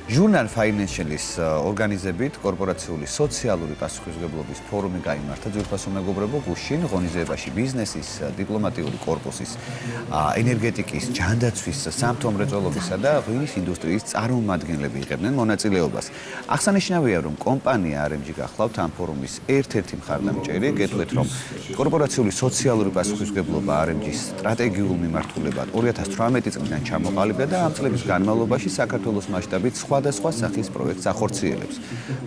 ჟურნალ ფაინანშალის ორგანიზებით კორპორაციული სოციალური პასუხისმგებლობის ფორუმი გაიმართა ძვირფასო მეგობრებო გუშინ ღონისძიებაში ბიზნესის დიპლომატიური კორპუსის ენერგეტიკის ჯანდაცვის სამთო მრეწველობისა და ღვინის ინდუსტრიის წარმომადგენლები იღებდნენ მონაწილეობას. აღსანიშნავია, რომ კომპანია RMG გახლავთ ამ ფორუმის ერთ-ერთი მხარდამჭერი. გეტყვით, რომ კორპორაციული სოციალური პასუხისმგებლობა RMG-ის სტრატეგიულ მიმართულებად 2018 წლიდან ჩამოყალიბდა და ამ წლების განმავლობაში საქართველოს მასშტაბით სხვადასხვა სახის პროექტს ახორციელებს.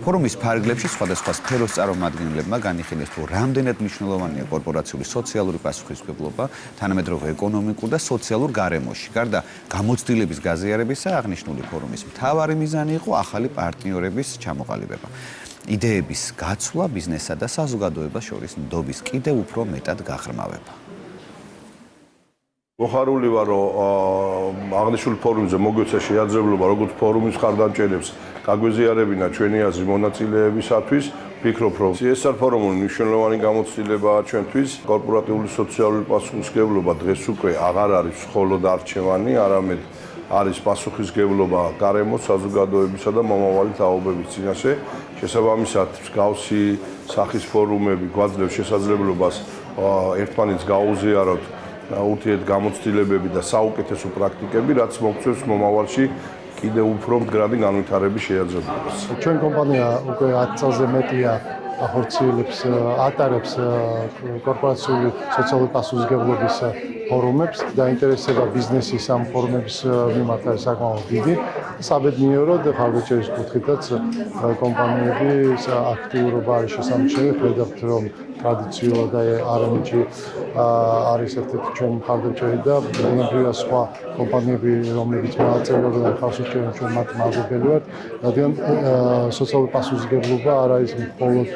ფორუმის ფარგლებში სხვადასხვა სფეროს წარმომადგენლებმა განიხილეს, თუ რამდენად მნიშვნელოვანია კორპორაციული სოციალური პასუხისმგებლობა თანამედროვე ეკონომიკურ და სოციალურ გარემოში. გარდა გამოცდილების გაზიარებისა, აღნიშნული ფორუმის მთავარი მიზანი იყო ახალი პარტნიორების ჩამოყალიბება. იდეების გაცვლა, ბიზნესსა და საზოგადოებას შორის ნდობის კიდევ უფრო მეტად გაღრმავება. მოხარული ვარ, რომ აღნიშნულ ფორუმზე მოგვეცა შეაძლებლობა როგორც ფორუმის მხარდამჭერებს გაგვეზიარებინა ჩვენი აზრი მონაწილეებისათვის. ვფიქრობ, რომ CSR ფორუმი მნიშვნელოვანი გამოცდილებაა ჩვენთვის. კორპორატიული სოციალური პასუხისმგებლობა დღეს უკვე აღარ არის მხოლოდ არჩევანი, არამედ არის პასუხისმგებლობა გარემოს, საზოგადოებისა და მომავალი თაობების წინაშე. შესაბამისად, მსგავსი სახის ფორუმები გვაძლევს შესაძლებლობას ერთმანეთს გაუზიაროთ ურთიერთ გამოცდილებები და საუკეთესო პრაქტიკები, რაც მოგცევს მომავალში კიდევ უფრო მდგრადი განვითარების შეაძლებლობას. ჩვენ კომპანია უკვე 10 წელზე მეტია ახორციელებს, ატარებს კორპორაციული სოციალური პასუხისმგებლობის ფორუმებს. დაინტერესება ბიზნესის ამ ფორუმების მიმართ არის საკმაოდ დიდი. საბედნიეროდ ხარჯების კუთხითაც კომპანიები აქტიურობა არის შესამჩნევი. ხედავთ, რომ ტრადიციულად RMG არის ერთ-ერთი ჩვენი მხარდამჭერი და ბუნებრივია სხვა კომპანიები, რომლებიც მონაწილეობენ და ხალხს უჭერენ ჩვენ მათ მადლობელი ვართ. რადგან სოციალური პასუხისმგებლობა არ არის მხოლოდ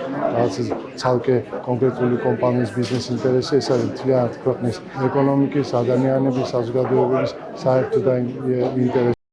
ცალკე კონკრეტული კომპანიის ბიზნეს ინტერესი, ეს არის მთლიანად ქვეყნის ეკონომიკის, ადამიანების, საზოგადოების საერთო ინტერესი.